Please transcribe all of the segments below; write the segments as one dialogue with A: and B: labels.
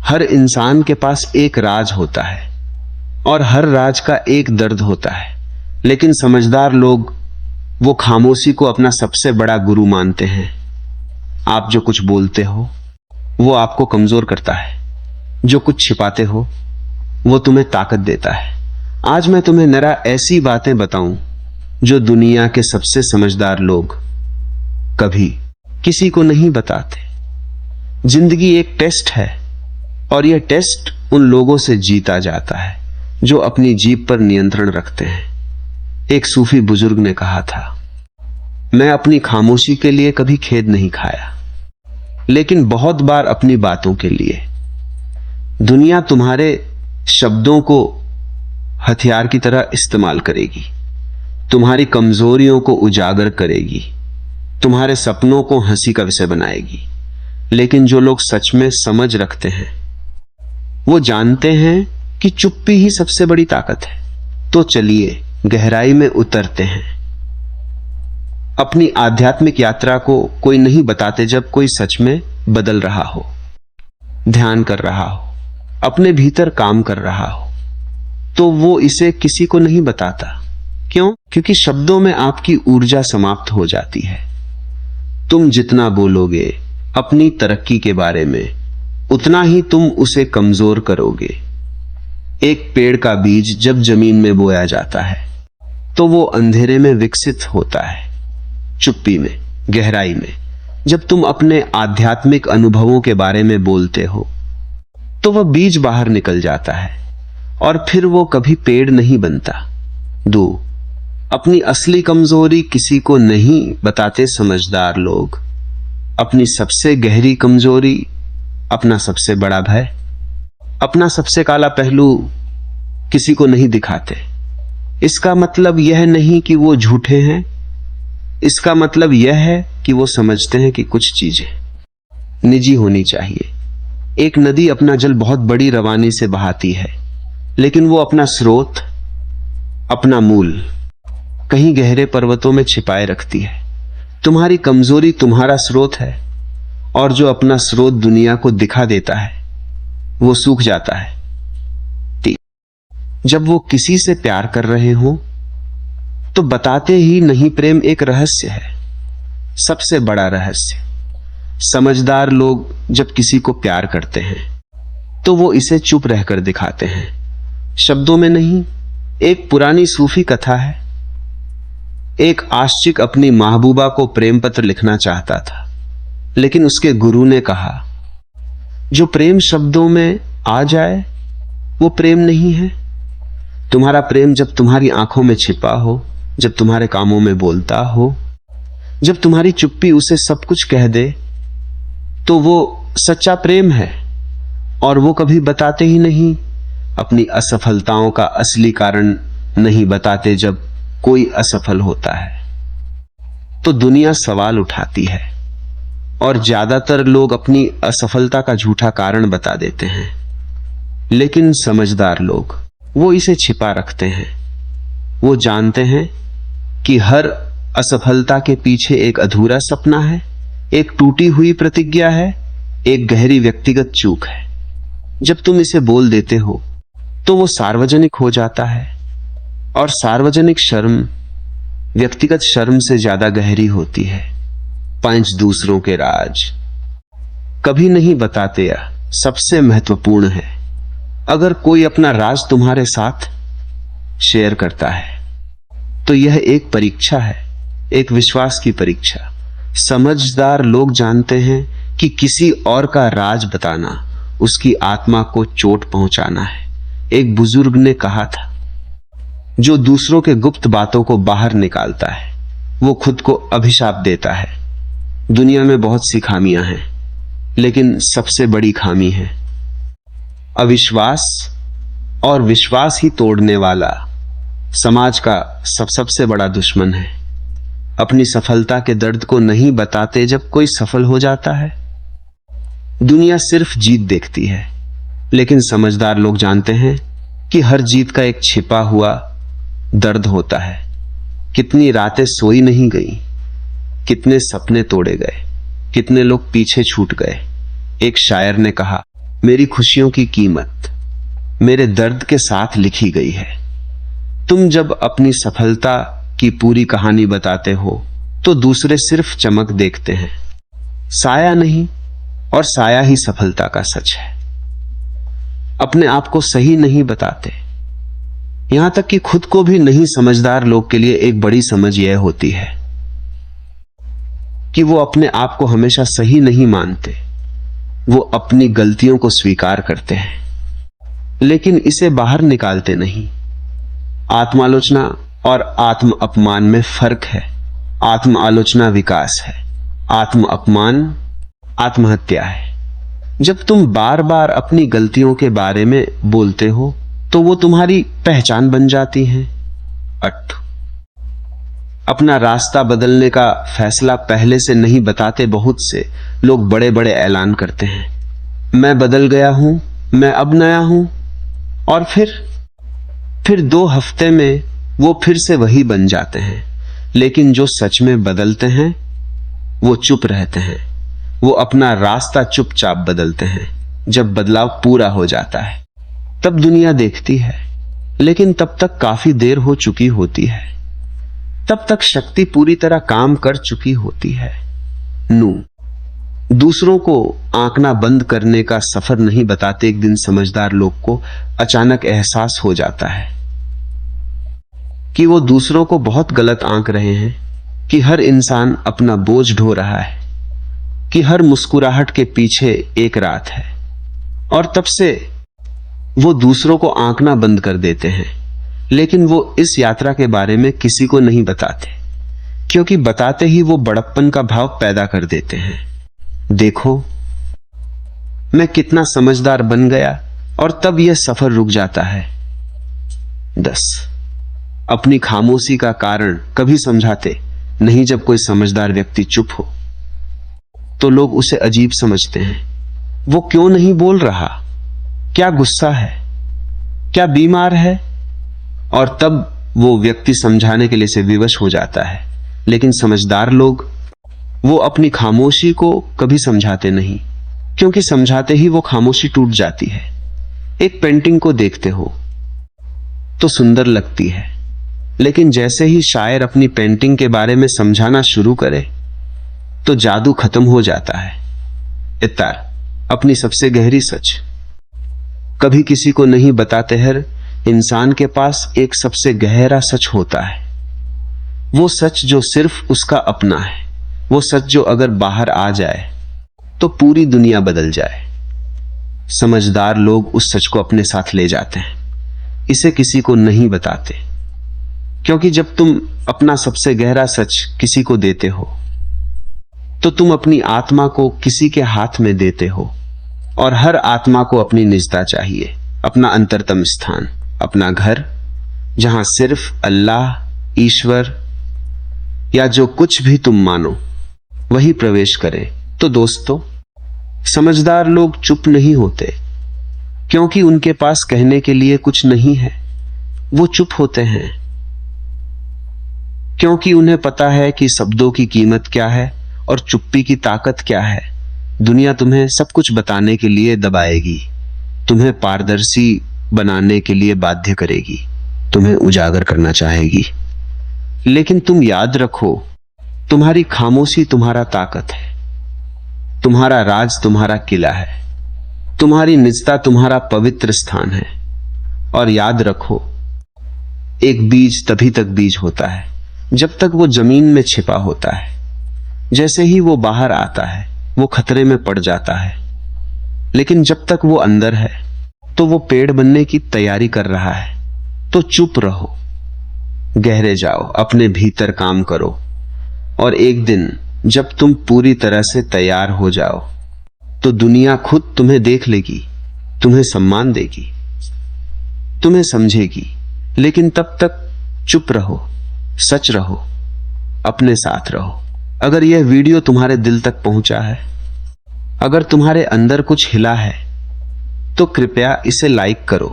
A: हर इंसान के पास एक राज होता है और हर राज का एक दर्द होता है, लेकिन समझदार लोग वो खामोशी को अपना सबसे बड़ा गुरु मानते हैं। आप जो कुछ बोलते हो वो आपको कमजोर करता है, जो कुछ छिपाते हो वो तुम्हें ताकत देता है। आज मैं तुम्हें जरा ऐसी बातें बताऊं जो दुनिया के सबसे समझदार लोग कभी किसी को नहीं बताते। जिंदगी एक टेस्ट है और यह टेस्ट उन लोगों से जीता जाता है जो अपनी जीभ पर नियंत्रण रखते हैं। एक सूफी बुजुर्ग ने कहा था, मैं अपनी खामोशी के लिए कभी खेद नहीं खाया, लेकिन बहुत बार अपनी बातों के लिए। दुनिया तुम्हारे शब्दों को हथियार की तरह इस्तेमाल करेगी, तुम्हारी कमजोरियों को उजागर करेगी, तुम्हारे सपनों को हंसी का विषय बनाएगी। लेकिन जो लोग सच में समझ रखते हैं वो जानते हैं कि चुप्पी ही सबसे बड़ी ताकत है। तो चलिए गहराई में उतरते हैं। अपनी आध्यात्मिक यात्रा को कोई नहीं बताते जब कोई सच में बदल रहा हो, ध्यान कर रहा हो, अपने भीतर काम कर रहा हो, तो वो इसे किसी को नहीं बताता। क्यों? क्योंकि शब्दों में आपकी ऊर्जा समाप्त हो जाती है। तुम जितना बोलोगे अपनी तरक्की के बारे में, उतना ही तुम उसे कमजोर करोगे। एक पेड़ का बीज जब जमीन में बोया जाता है तो वो अंधेरे में विकसित होता है, चुप्पी में, गहराई में। जब तुम अपने आध्यात्मिक अनुभवों के बारे में बोलते हो तो वह बीज बाहर निकल जाता है और फिर वो कभी पेड़ नहीं बनता। 2, अपनी असली कमजोरी किसी को नहीं बताते समझदार लोग। अपनी सबसे गहरी कमजोरी, अपना सबसे बड़ा भय, अपना सबसे काला पहलू किसी को नहीं दिखाते। इसका मतलब यह नहीं कि वो झूठे हैं, इसका मतलब यह है कि वो समझते हैं कि कुछ चीजें निजी होनी चाहिए। एक नदी अपना जल बहुत बड़ी रवानी से बहाती है, लेकिन वो अपना स्रोत, अपना मूल कहीं गहरे पर्वतों में छिपाए रखती है। तुम्हारी कमजोरी तुम्हारा स्रोत है, और जो अपना स्रोत दुनिया को दिखा देता है वो सूख जाता है। जब वो किसी से प्यार कर रहे हो तो बताते ही नहीं। प्रेम एक रहस्य है, सबसे बड़ा रहस्य। समझदार लोग जब किसी को प्यार करते हैं तो वो इसे चुप रहकर दिखाते हैं, शब्दों में नहीं। एक पुरानी सूफी कथा है। एक आशिक अपनी महबूबा को प्रेम पत्र लिखना चाहता था, लेकिन उसके गुरु ने कहा, जो प्रेम शब्दों में आ जाए वो प्रेम नहीं है। तुम्हारा प्रेम जब तुम्हारी आंखों में छिपा हो, जब तुम्हारे कामों में बोलता हो, जब तुम्हारी चुप्पी उसे सब कुछ कह दे, तो वो सच्चा प्रेम है। और वो कभी बताते ही नहीं। अपनी असफलताओं का असली कारण नहीं बताते। जब कोई असफल होता है तो दुनिया सवाल उठाती है, और ज्यादातर लोग अपनी असफलता का झूठा कारण बता देते हैं। लेकिन समझदार लोग वो इसे छिपा रखते हैं। वो जानते हैं कि हर असफलता के पीछे एक अधूरा सपना है, एक टूटी हुई प्रतिज्ञा है, एक गहरी व्यक्तिगत चूक है। जब तुम इसे बोल देते हो तो वो सार्वजनिक हो जाता है, और सार्वजनिक शर्म व्यक्तिगत शर्म से ज्यादा गहरी होती है। 5 दूसरों के राज कभी नहीं बताते, या सबसे महत्वपूर्ण है। अगर कोई अपना राज तुम्हारे साथ शेयर करता है तो यह एक परीक्षा है, एक विश्वास की परीक्षा। समझदार लोग जानते हैं कि किसी और का राज बताना उसकी आत्मा को चोट पहुंचाना है। एक बुजुर्ग ने कहा था, जो दूसरों के गुप्त बातों को बाहर निकालता है वो खुद को अभिशाप देता है। दुनिया में बहुत सी खामियां हैं, लेकिन सबसे बड़ी खामी है अविश्वास, और विश्वास ही तोड़ने वाला समाज का सबसे बड़ा दुश्मन है। अपनी सफलता के दर्द को नहीं बताते जब कोई सफल हो जाता है। दुनिया सिर्फ जीत देखती है, लेकिन समझदार लोग जानते हैं कि हर जीत का एक छिपा हुआ दर्द होता है। कितनी रातें सोई नहीं गई, कितने सपने तोड़े गए, कितने लोग पीछे छूट गए। एक शायर ने कहा, मेरी खुशियों की कीमत मेरे दर्द के साथ लिखी गई है। तुम जब अपनी सफलता की पूरी कहानी बताते हो तो दूसरे सिर्फ चमक देखते हैं, साया नहीं, और साया ही सफलता का सच है। अपने आप को सही नहीं बताते, यहां तक कि खुद को भी नहीं। समझदार लोग के लिए एक बड़ी समझ यह होती है कि वो अपने आप को हमेशा सही नहीं मानते, वो अपनी गलतियों को स्वीकार करते हैं, लेकिन इसे बाहर निकालते नहीं। आत्मालोचना और आत्म अपमान में फर्क है। आत्म आलोचना विकास है, आत्म अपमान आत्महत्या है। जब तुम बार बार अपनी गलतियों के बारे में बोलते हो तो वो तुम्हारी पहचान बन जाती हैं। अपना रास्ता बदलने का फैसला पहले से नहीं बताते बहुत से लोग बड़े बड़े ऐलान करते हैं, मैं बदल गया हूं, मैं अब नया हूं, और फिर 2 हफ्ते में वो फिर से वही बन जाते हैं। लेकिन जो सच में बदलते हैं वो चुप रहते हैं, वो अपना रास्ता चुपचाप बदलते हैं। जब बदलाव पूरा हो जाता है तब दुनिया देखती है, लेकिन तब तक काफी देर हो चुकी होती है, तब तक शक्ति पूरी तरह काम कर चुकी होती है। दूसरों को आंकना बंद करने का सफर नहीं बताते। एक दिन समझदार लोग को अचानक एहसास हो जाता है कि वो दूसरों को बहुत गलत आंक रहे हैं, कि हर इंसान अपना बोझ ढो रहा है, कि हर मुस्कुराहट के पीछे एक रात है। और तब से वो दूसरों को आंकना बंद कर देते हैं, लेकिन वो इस यात्रा के बारे में किसी को नहीं बताते, क्योंकि बताते ही वो बड़प्पन का भाव पैदा कर देते हैं। देखो मैं कितना समझदार बन गया, और तब यह सफर रुक जाता है। 10 अपनी खामोशी का कारण कभी समझाते नहीं। जब कोई समझदार व्यक्ति चुप हो तो लोग उसे अजीब समझते हैं। वो क्यों नहीं बोल रहा, क्या गुस्सा है, क्या बीमार है, और तब वो व्यक्ति समझाने के लिए से विवश हो जाता है। लेकिन समझदार लोग वो अपनी खामोशी को कभी समझाते नहीं, क्योंकि समझाते ही वो खामोशी टूट जाती है। एक पेंटिंग को देखते हो तो सुंदर लगती है, लेकिन जैसे ही शायर अपनी पेंटिंग के बारे में समझाना शुरू करे तो जादू खत्म हो जाता है। इत्तार अपनी सबसे गहरी सच कभी किसी को नहीं बताते। हर इंसान के पास एक सबसे गहरा सच होता है, वो सच जो सिर्फ उसका अपना है, वो सच जो अगर बाहर आ जाए तो पूरी दुनिया बदल जाए। समझदार लोग उस सच को अपने साथ ले जाते हैं, इसे किसी को नहीं बताते, क्योंकि जब तुम अपना सबसे गहरा सच किसी को देते हो तो तुम अपनी आत्मा को किसी के हाथ में देते हो। और हर आत्मा को अपनी निजता चाहिए, अपना अंतरतम स्थान, अपना घर, जहां सिर्फ अल्लाह, ईश्वर या जो कुछ भी तुम मानो वही प्रवेश करे। तो दोस्तों, समझदार लोग चुप नहीं होते, क्योंकि उनके पास कहने के लिए कुछ नहीं है। वो चुप होते हैं क्योंकि उन्हें पता है कि शब्दों की कीमत क्या है और चुप्पी की ताकत क्या है। दुनिया तुम्हें सब कुछ बताने के लिए दबाएगी, तुम्हें पारदर्शी बनाने के लिए बाध्य करेगी, तुम्हें उजागर करना चाहेगी। लेकिन तुम याद रखो, तुम्हारी खामोशी तुम्हारा ताकत है, तुम्हारा राज तुम्हारा किला है, तुम्हारी निजता तुम्हारा पवित्र स्थान है। और याद रखो, एक बीज तभी तक बीज होता है जब तक वो जमीन में छिपा होता है। जैसे ही वो बाहर आता है वो खतरे में पड़ जाता है, लेकिन जब तक वो अंदर है तो वो पेड़ बनने की तैयारी कर रहा है। तो चुप रहो, गहरे जाओ, अपने भीतर काम करो, और एक दिन जब तुम पूरी तरह से तैयार हो जाओ तो दुनिया खुद तुम्हें देख लेगी, तुम्हें सम्मान देगी, तुम्हें समझेगी। लेकिन तब तक चुप रहो, सच रहो, अपने साथ रहो। अगर यह वीडियो तुम्हारे दिल तक पहुंचा है, अगर तुम्हारे अंदर कुछ हिला है, तो कृपया इसे लाइक करो,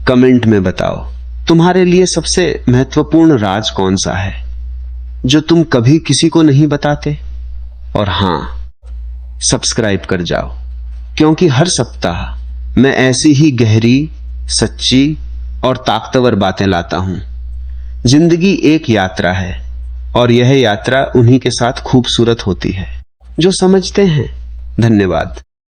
A: कमेंट में बताओ तुम्हारे लिए सबसे महत्वपूर्ण राज कौन सा है जो तुम कभी किसी को नहीं बताते। और हां, सब्सक्राइब कर जाओ क्योंकि हर सप्ताह मैं ऐसी ही गहरी, सच्ची और ताकतवर बातें लाता हूं। जिंदगी एक यात्रा है और यह यात्रा उन्हीं के साथ खूबसूरत होती है जो समझते हैं। धन्यवाद।